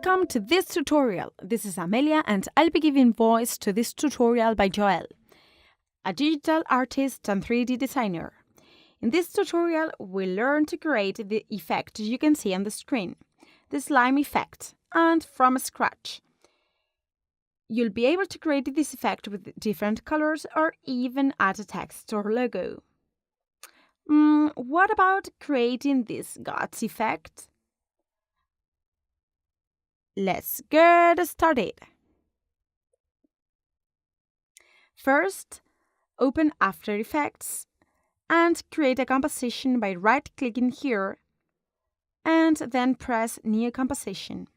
Welcome to this tutorial. This is Amelia and I'll be giving voice to this tutorial by Joel, a digital artist and 3D designer. In this tutorial, we'll learn to create the effect you can see on the screen, the slime effect, and from scratch. You'll be able to create this effect with different colors or even add a text or logo. What about creating this guts effect? Let's get started. First, open After Effects and create a composition by right-clicking here and then press New Composition.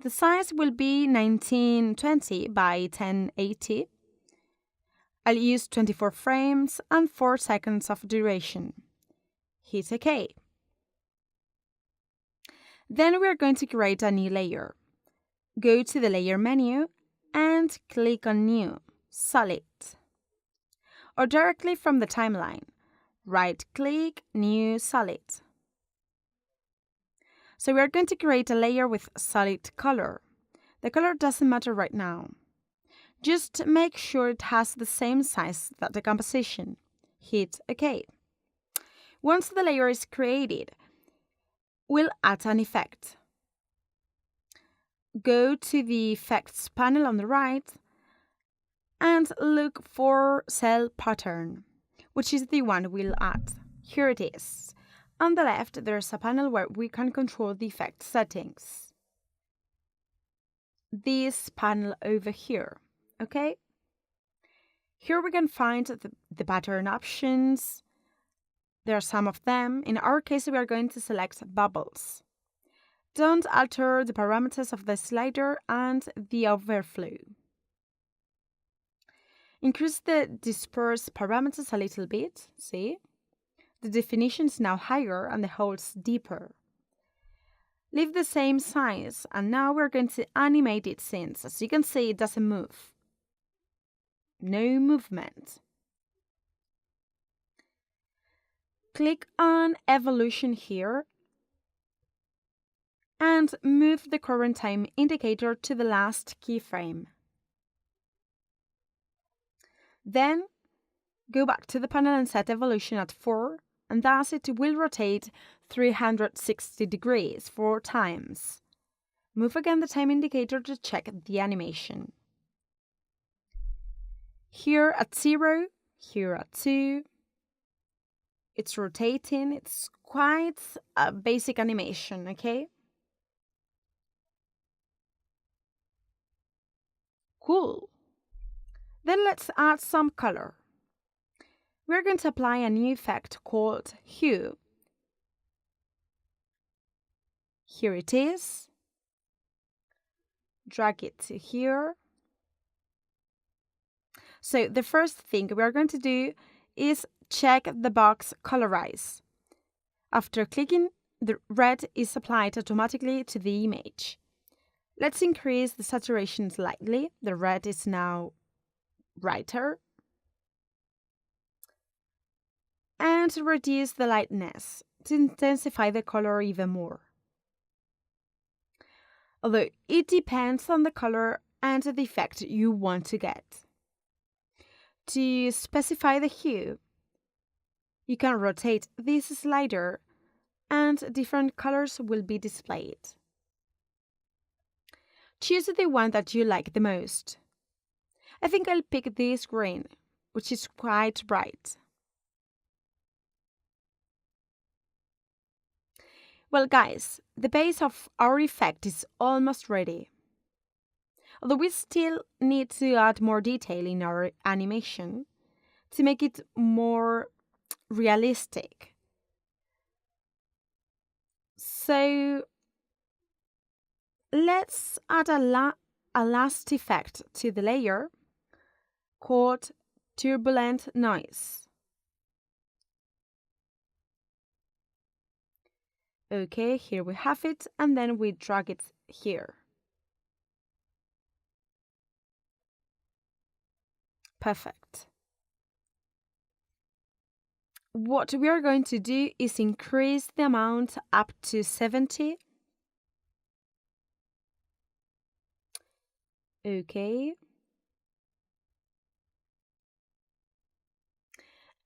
The size will be 1920 by 1080. I'll use 24 frames and 4 seconds of duration. Hit OK. Then we are going to create a new layer. Go to the Layer menu and click on New, Solid. Or directly from the timeline, right-click, New, Solid. So we are going to create a layer with solid color. The color doesn't matter right now. Just make sure it has the same size that the composition. Hit OK. Once the layer is created, we'll add an effect. Go to the Effects panel on the right and look for Cell Pattern, which is the one we'll add. Here it is. On the left, there's a panel where we can control the effect settings. This panel over here, okay? Here we can find the pattern options. There are some of them. In our case, we are going to select bubbles. Don't alter the parameters of the slider and the overflow. Increase the disperse parameters a little bit, see? The definition is now higher and the holes deeper. Leave the same size, and now we're going to animate it since, as you can see, it doesn't move. No movement. Click on Evolution here and move the current time indicator to the last keyframe. Then go back to the panel and set Evolution at 4, and thus it will rotate 360 degrees 4 times. Move again the time indicator to check the animation. Here at 0, here at 2. It's rotating. It's quite a basic animation, okay? Cool. Then let's add some color. We're going to apply a new effect called Hue. Here it is. Drag it to here. So the first thing we are going to do is check the box Colorize. After clicking, the red is applied automatically to the image. Let's increase the saturation slightly. The red is now brighter. And reduce the lightness to intensify the color even more. Although it depends on the color and the effect you want to get. To specify the hue, you can rotate this slider and different colors will be displayed. Choose the one that you like the most. I think I'll pick this green, which is quite bright. Well guys, the base of our effect is almost ready. Although we still need to add more detail in our animation to make it more realistic. So let's add a last effect to the layer called Turbulent Noise. Okay, here we have it, and then we drag it here. Perfect. What we are going to do is increase the amount up to 70 OK.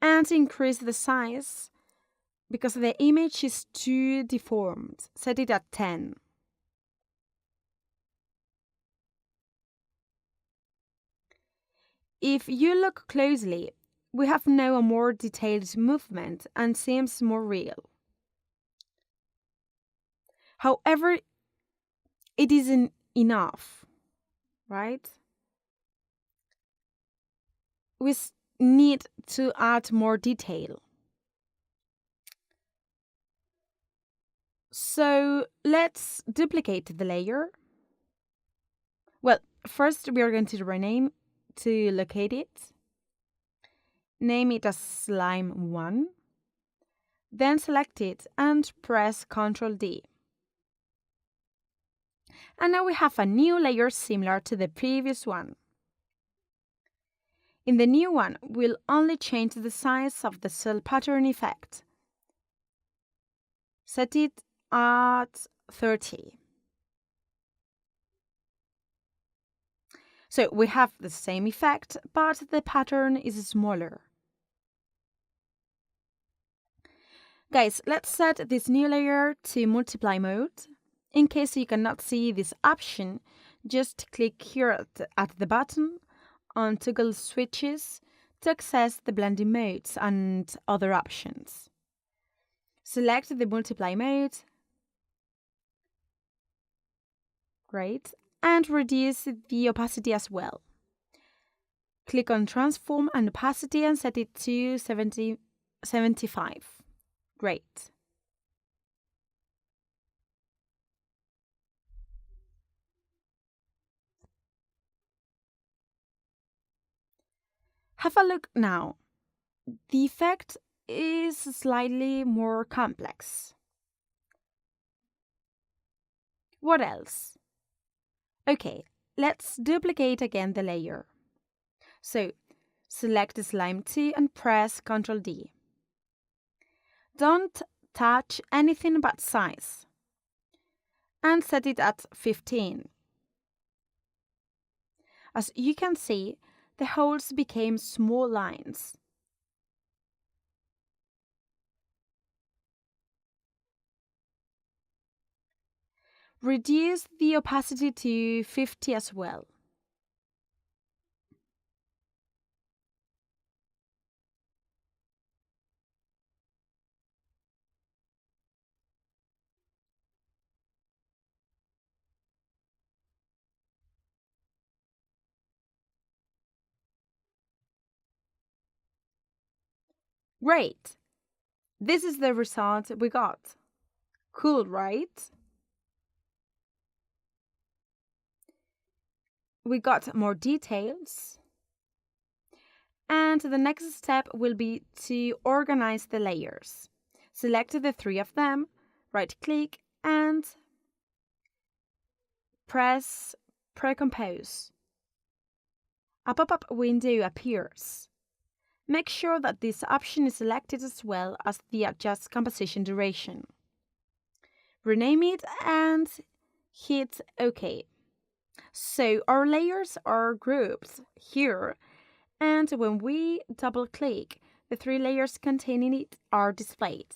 And increase the size because the image is too deformed. Set it at 10. If you look closely, we have now a more detailed movement and seems more real. However, it isn't enough, right? We need to add more detail. So let's duplicate the layer. Well, first we are going to rename to locate it. Name it as Slime 1. Then select it and press Ctrl D. And now we have a new layer similar to the previous one. In the new one, we'll only change the size of the cell pattern effect. Set it at 30. So we have the same effect, but the pattern is smaller. Guys, let's set this new layer to multiply mode. In case you cannot see this option, just click here at the button on toggle switches to access the blending modes and other options. Select the multiply mode. Great. And reduce the opacity as well. Click on transform and opacity and set it to 75. Great. Have a look now. The effect is slightly more complex. What else? Okay, let's duplicate again the layer. So, select Slime 2 and press Ctrl D. Don't touch anything but size. And set it at 15. As you can see, the holes became small lines. Reduce the opacity to 50 as well. Great! This is the result we got. Cool, right? We got more details. And the next step will be to organize the layers. Select the 3 of them, right-click, and press Pre-compose. A pop-up window appears. Make sure that this option is selected as well as the Adjust Composition Duration. Rename it and hit OK. So our layers are grouped here, and when we double-click, the 3 layers containing it are displayed.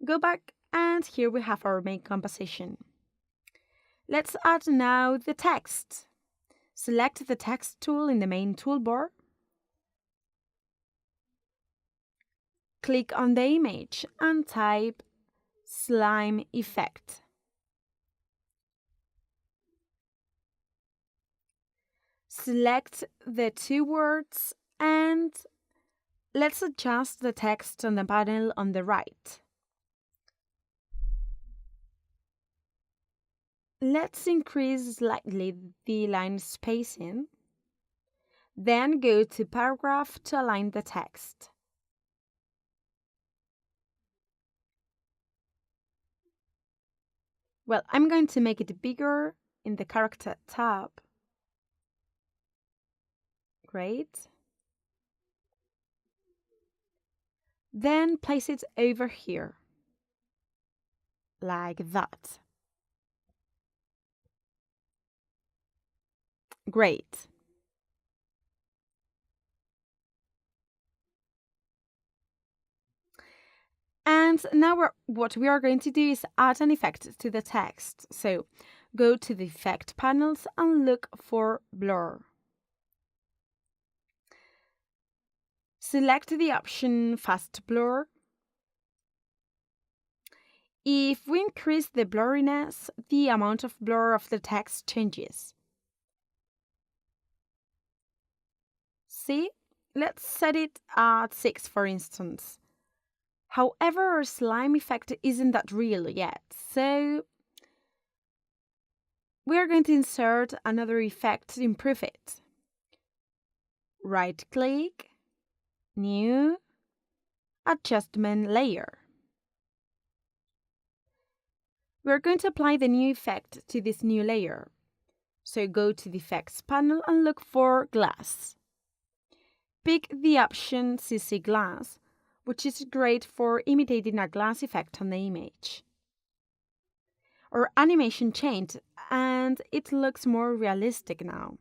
Go back, and here we have our main composition. Let's add now the text. Select the text tool in the main toolbar. Click on the image and type slime effect. Select the 2 words and let's adjust the text on the panel on the right. Let's increase slightly the line spacing. Then go to paragraph to align the text. Well, I'm going to make it bigger in the character tab. Great. Then place it over here, like that. Great. And now what we are going to do is add an effect to the text. So go to the effect panels and look for blur. Select the option fast blur. If we increase the blurriness, the amount of blur of the text changes. See? Let's set it at 6 for instance. However, our slime effect isn't that real yet, so we are going to insert another effect to improve it. Right-click, New, Adjustment Layer. We are going to apply the new effect to this new layer. So go to the Effects panel and look for Glass. Pick the option CC Glass, which is great for imitating a glass effect on the image. Our animation changed and it looks more realistic now.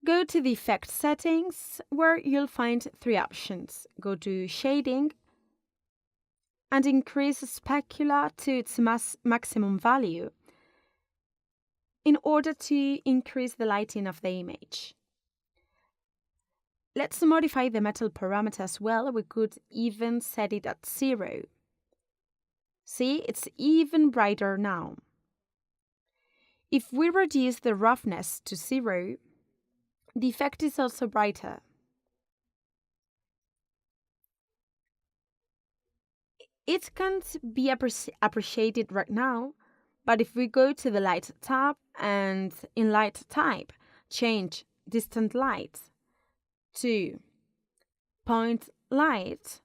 Go to the Effect settings where you'll find 3 options. Go to Shading and increase Specula to its maximum value in order to increase the lighting of the image. Let's modify the metal parameter as well. We could even set it at 0. See, it's even brighter now. If we reduce the roughness to 0, the effect is also brighter. It can't be appreciated right now, but if we go to the Light tab and in Light Type, change Distant Light to Point Light,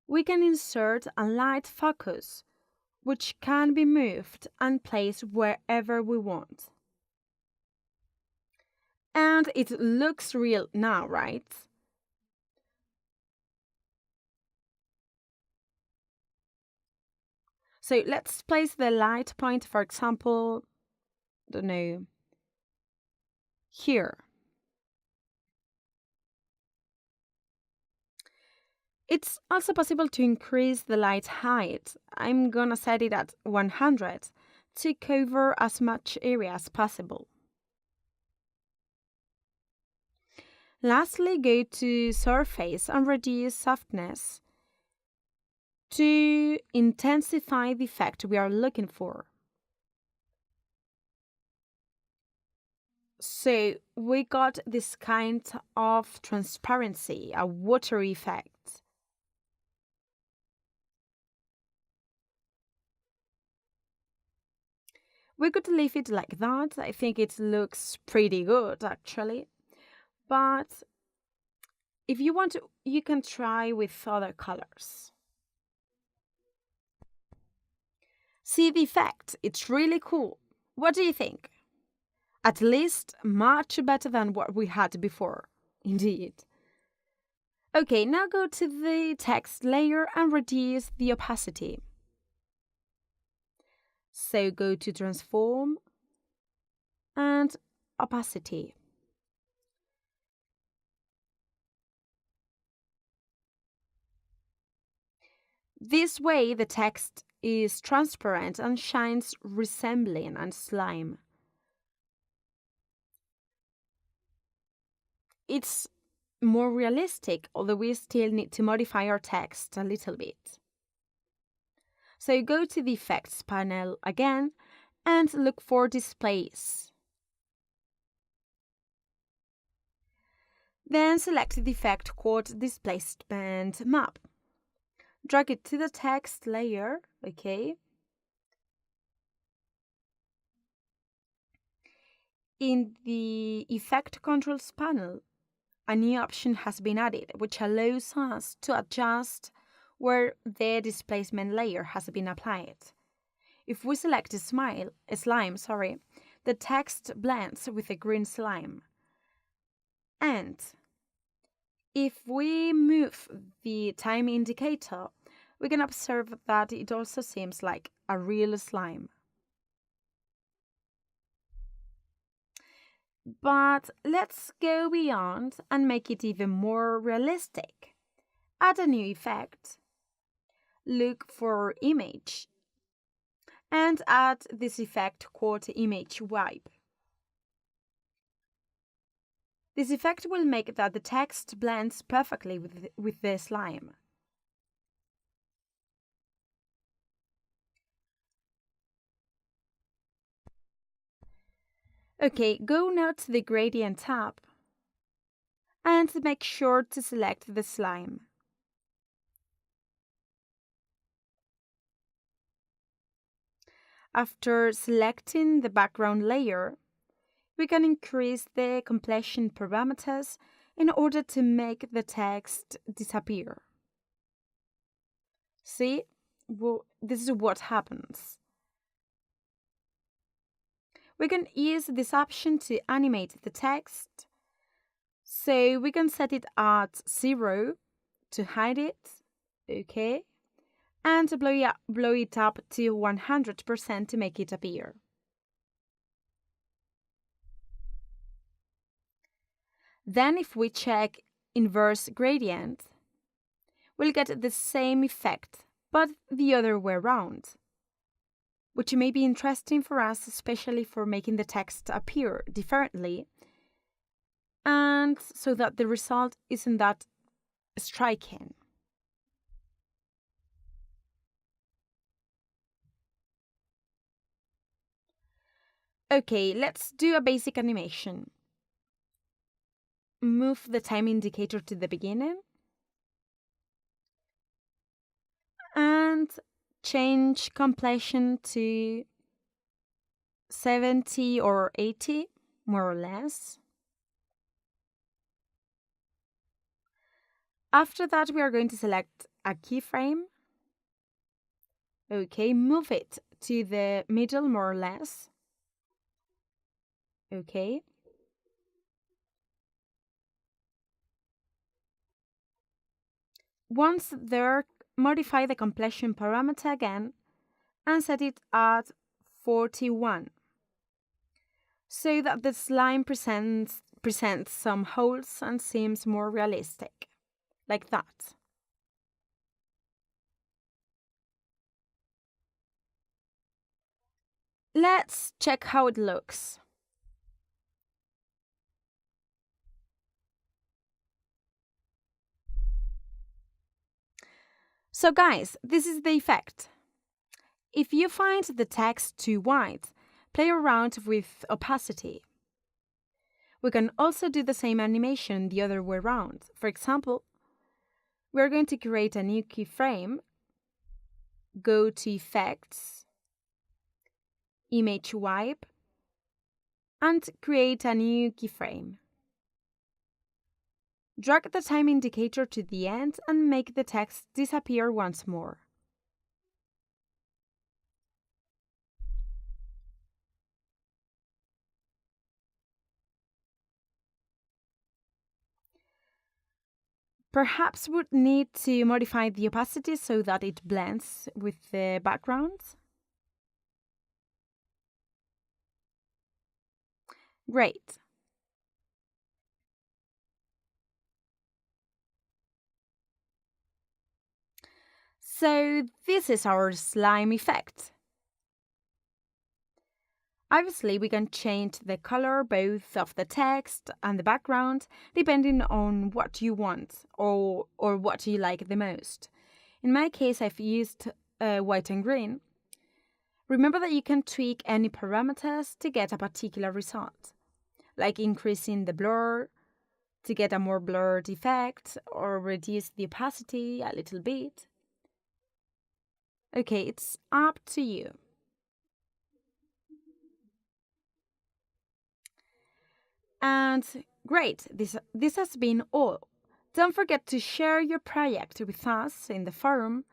we can insert a light focus, which can be moved and placed wherever we want. And it looks real now, right? So let's place the light point, for example, don't know, here. It's also possible to increase the light height. I'm gonna set it at 100 to cover as much area as possible. Lastly, go to Surface and reduce softness to intensify the effect we are looking for. So we got this kind of transparency, a watery effect. We could leave it like that. I think it looks pretty good actually. But if you want to, you can try with other colors. See the effect, it's really cool. What do you think? At least much better than what we had before, indeed. Okay, now go to the text layer and reduce the opacity. So go to Transform and Opacity. This way the text is transparent and shines resembling a slime. It's more realistic, although we still need to modify our text a little bit. So go to the Effects panel again and look for Displays. Then select the effect called Displacement Map. Drag it to the text layer, okay? In the Effect Controls panel, a new option has been added, which allows us to adjust where the displacement layer has been applied. If we select a slime, the text blends with the green slime. And if we move the time indicator, we can observe that it also seems like a real slime. But let's go beyond and make it even more realistic. Add a new effect. Look for image. And add this effect called image wipe. This effect will make that the text blends perfectly with the slime. Okay, go now to the Gradient tab and make sure to select the slime. After selecting the background layer, we can increase the completion parameters in order to make the text disappear. See? Well, this is what happens. We can use this option to animate the text. So we can set it at 0 to hide it, okay, and blow it up to 100% to make it appear. Then if we check inverse gradient, we'll get the same effect, but the other way around, which may be interesting for us, especially for making the text appear differently, and so that the result isn't that striking. Okay, let's do a basic animation. Move the time indicator to the beginning and change completion to 70 or 80, more or less. After that, we are going to select a keyframe. Okay, move it to the middle, more or less. Okay. Once there, modify the completion parameter again and set it at 41 so that the slime presents some holes and seems more realistic, like that. Let's check how it looks. So guys, this is the effect. If you find the text too white, play around with opacity. We can also do the same animation the other way around. For example, we're going to create a new keyframe, go to Effects, Image Wipe, and create a new keyframe. Drag the time indicator to the end and make the text disappear once more. Perhaps would need to modify the opacity so that it blends with the background. Great. So this is our slime effect. Obviously, we can change the color both of the text and the background depending on what you want or what you like the most. In my case, I've used white and green. Remember that you can tweak any parameters to get a particular result, like increasing the blur to get a more blurred effect or reduce the opacity a little bit. Okay, it's up to you. And great, this has been all. Don't forget to share your project with us in the forum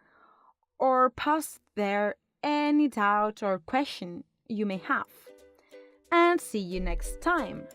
or post there any doubt or question you may have. And see you next time.